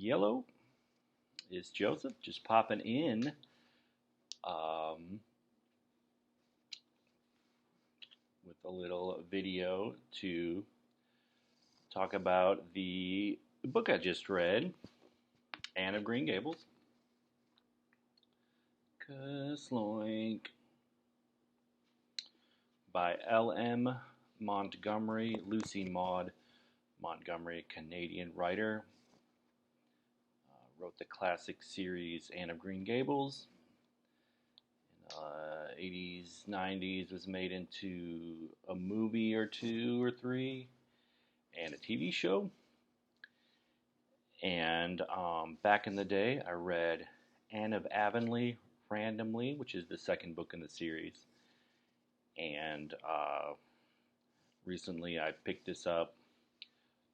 Yellow is Joseph, just popping in um, with a little video to talk about the book I just read, Anne of Green Gables. Kasloink by L.M. Montgomery, Lucy Maud Montgomery, Canadian writer. Wrote the classic series Anne of Green Gables. In the 80s, 90s, was made into a movie or two or three and a TV show. And back in the day, I read Anne of Avonlea randomly, which is the second book in the series. And recently I picked this up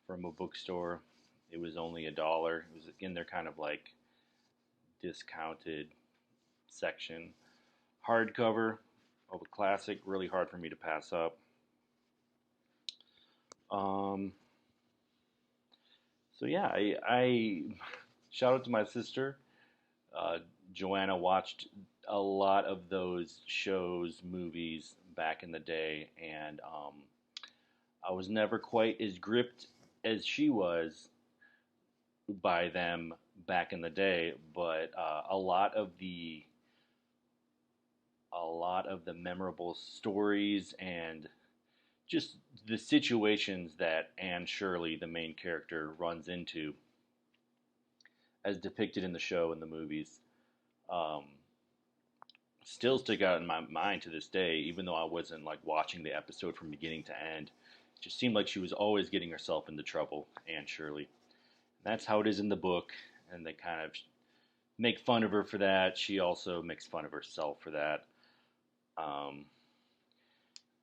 from a bookstore. It was only $1. It was in their kind of like discounted section. Hardcover of a classic, really hard for me to pass up. So yeah, I shout out to my sister. Joanna watched a lot of those shows, movies back in the day, and I was never quite as gripped as she was by them back in the day. But a lot of the memorable stories and just the situations that Anne Shirley, the main character, runs into, as depicted in the show and the movies, um, still stick out in my mind to this day, even though I wasn't like watching the episode from beginning to end. It just seemed like she was always getting herself into trouble, Anne Shirley. And that's how it is in the book, and they kind of make fun of her for that. She also makes fun of herself for that. Um,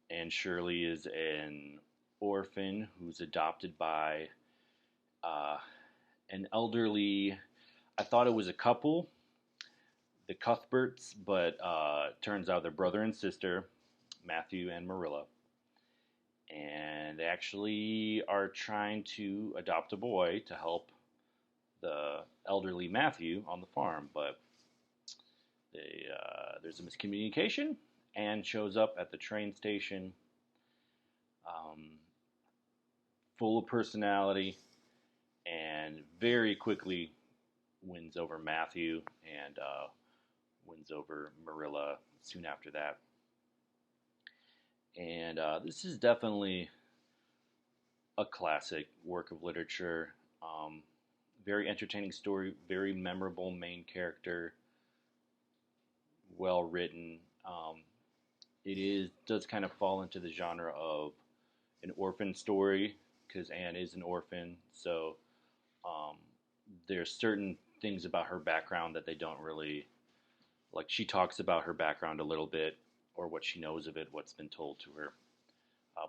Anne Shirley is an orphan who's adopted by uh, an elderly. I thought it was a couple, the Cuthberts, but turns out they're brother and sister, Matthew and Marilla. And they actually are trying to adopt a boy to help the elderly Matthew on the farm, but there's a miscommunication. Anne shows up at the train station, um, full of personality, and very quickly wins over Matthew and wins over Marilla soon after that. And this is definitely a classic work of literature. Very entertaining story, very memorable main character, well written. Does kind of fall into the genre of an orphan story because Anne is an orphan. So um, there's certain things about her background that they don't really like. She talks about her background a little bit or what she knows of it, what's been told to her,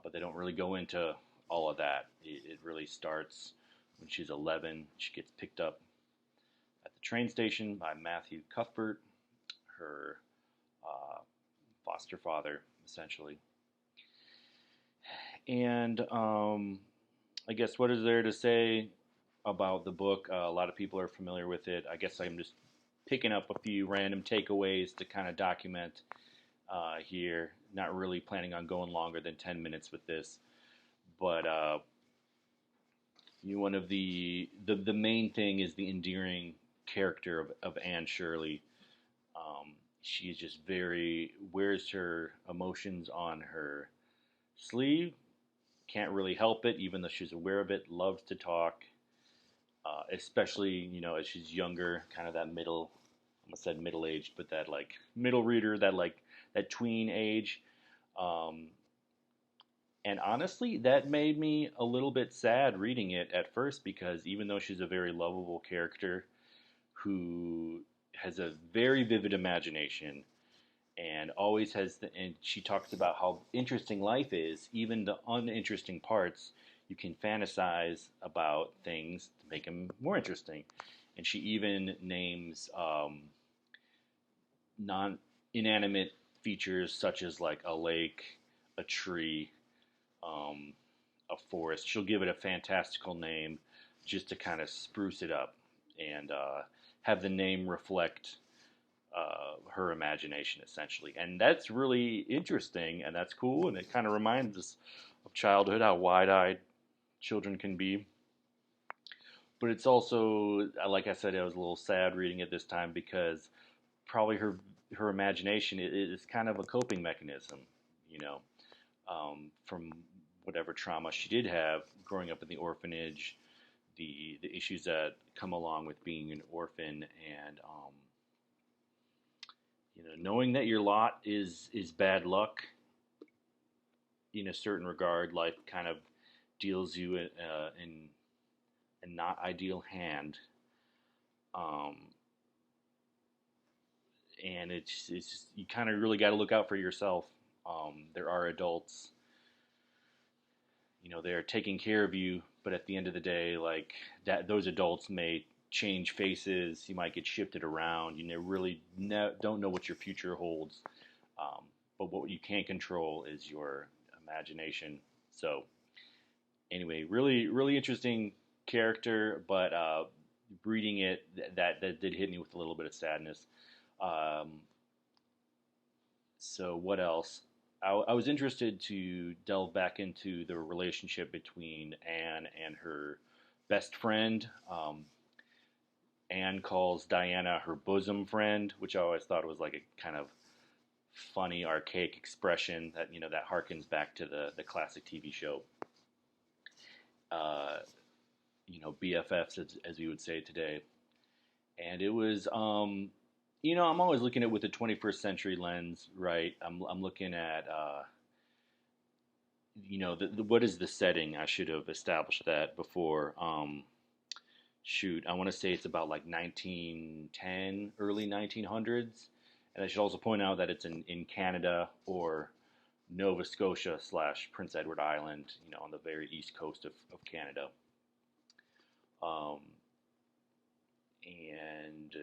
but they don't really go into all of that. It really starts when she's 11. She gets picked up at the train station by Matthew Cuthbert, her foster father, essentially. And I guess what is there to say about the book? A lot of people are familiar with it. I guess I'm just picking up a few random takeaways to kind of document here. Not really planning on going longer than 10 minutes with this, but one of the main thing is the endearing character of Anne Shirley. She is just wears her emotions on her sleeve. Can't really help it, even though she's aware of it. Loves to talk, especially as she's younger, kind of that middle. I almost said middle aged, but that like middle reader, that tween age. And honestly, that made me a little bit sad reading it at first because even though she's a very lovable character who has a very vivid imagination and always and she talks about how interesting life is, even the uninteresting parts, you can fantasize about things to make them more interesting. And she even names non-inanimate features such as like a lake, a tree, um, a forest. She'll give it a fantastical name just to kind of spruce it up. and have the name reflect her imagination, essentially. And that's really interesting, and that's cool, and it kind of reminds us of childhood, how wide-eyed children can be. But it's also, like I said, I was a little sad reading it this time because probably her imagination is kind of a coping mechanism, you know, from whatever trauma she did have growing up in the orphanage, the issues that come along with being an orphan, and knowing that your lot is bad luck in a certain regard. Life kind of deals you in a not ideal hand, um, and it's just, you kind of really got to look out for yourself. There are adults, they're taking care of you, but at the end of the day, like that, those adults may change faces. You might get shifted around. Really don't know what your future holds. Um, but what you can't control is your imagination. So anyway, really, really interesting character, but reading it, that did hit me with a little bit of sadness. Um, so what else? I was interested to delve back into the relationship between Anne and her best friend. Anne calls Diana her bosom friend, which I always thought was like a kind of funny, archaic expression that that harkens back to the classic TV show. Uh, BFFs, as we would say today. And it was, I'm always looking at it with a 21st century lens, right? I'm looking at, what is the setting? I should have established that before. Shoot, I want to say it's about like 1910, early 1900s. And I should also point out that it's in Canada, or Nova Scotia slash Prince Edward Island, on the very east coast of Canada. Um, and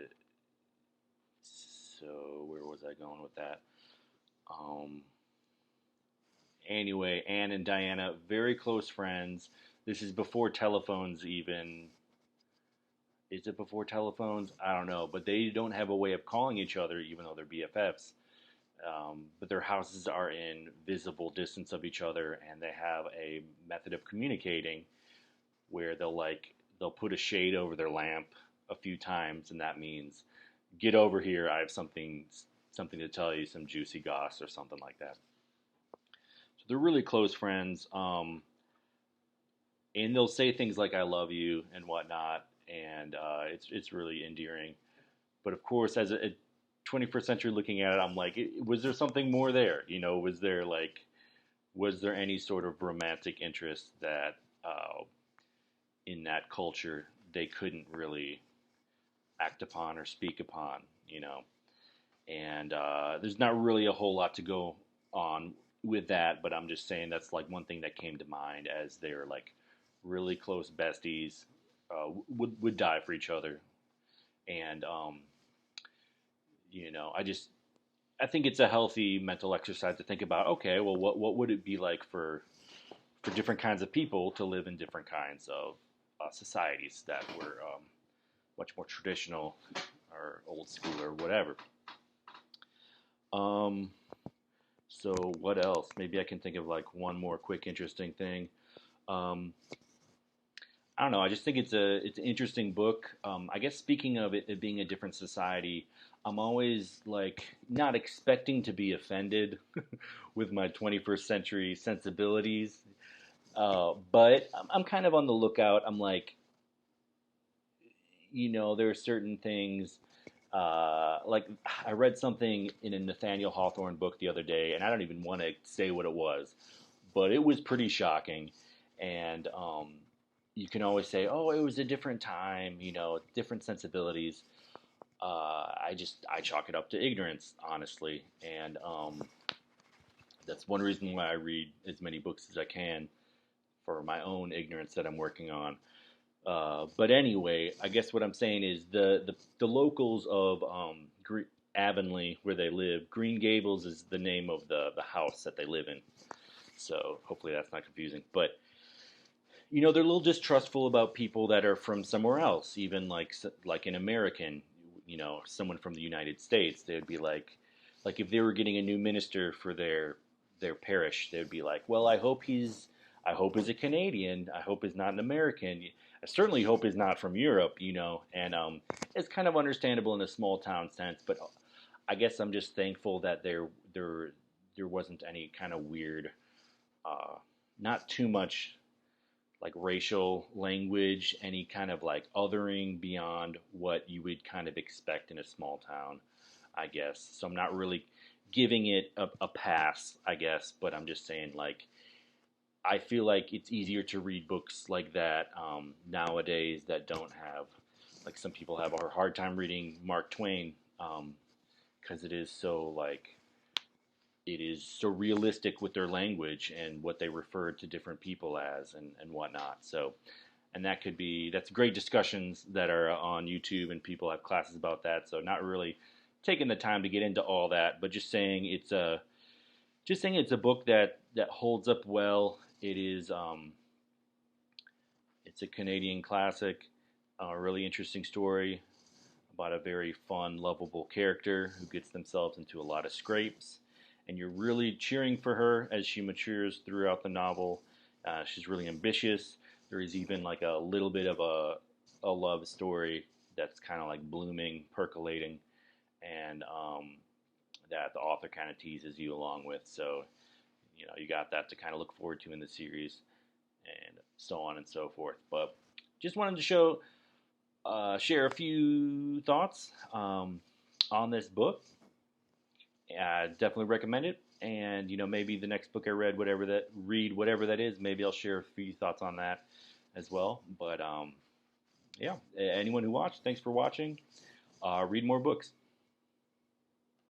so where was I going with that? Um, anyway, Anne and Diana, very close friends. This is before telephones even. Is it before telephones? I don't know, but they don't have a way of calling each other, even though they're BFFs. But their houses are in visible distance of each other, and they have a method of communicating where they'll put a shade over their lamp a few times, and that means get over here. I have something to tell you, some juicy goss or something like that. So they're really close friends, and they'll say things like "I love you" and whatnot, and it's really endearing. But of course, as a 21st century looking at it, I'm like, was there something more there? Was there any sort of romantic interest that in that culture they couldn't really act upon or speak upon? And there's not really a whole lot to go on with that, but I'm just saying that's like one thing that came to mind, as they're like really close besties, would die for each other, and I think it's a healthy mental exercise to think about. Okay, well, what would it be like for different kinds of people to live in different kinds of societies that were much more traditional or old school or whatever. Um, so what else? Maybe I can think of like one more quick interesting thing. Um, I don't know. I just think it's an interesting book. I guess speaking of it being a different society, I'm always like not expecting to be offended with my 21st century sensibilities, but I'm kind of on the lookout. I'm like, there are certain things. Like I read something in a Nathaniel Hawthorne book the other day, and I don't even want to say what it was, but it was pretty shocking. And you can always say, "Oh, it was a different time," different sensibilities. I chalk it up to ignorance, honestly, and that's one reason why I read as many books as I can, for my own ignorance that I'm working on. But anyway, I guess what I'm saying is the locals of Avonlea, where they live, Green Gables is the name of the house that they live in. So hopefully that's not confusing. But they're a little distrustful about people that are from somewhere else, even like an American, someone from the United States. They'd be like if they were getting a new minister for their parish, they'd be like, well, I hope he's a Canadian. I hope he's not an American. I certainly hope he's not from Europe, and it's kind of understandable in a small town sense, but I guess I'm just thankful that there wasn't any kind of weird, uh, not too much like racial language, any kind of like othering beyond what you would kind of expect in a small town, I guess. So I'm not really giving it a pass, I guess, but I'm just saying like I feel like it's easier to read books like that nowadays that don't have like some people have a hard time reading Mark Twain because it is so like it is so realistic with their language and what they refer to different people as and whatnot. So, and that's great discussions that are on YouTube and people have classes about that. So, not really taking the time to get into all that, but just saying it's a book that holds up well. It's a Canadian classic, a really interesting story about a very fun, lovable character who gets themselves into a lot of scrapes. And you're really cheering for her as she matures throughout the novel. She's really ambitious. There is even like a little bit of a love story that's kind of like blooming, percolating, and that the author kind of teases you along with. So, you got that to kind of look forward to in the series, and so on and so forth. But just wanted to share a few thoughts on this book. I definitely recommend it. And maybe the next book I whatever that is, maybe I'll share a few thoughts on that as well. But yeah, anyone who watched, thanks for watching. Read more books.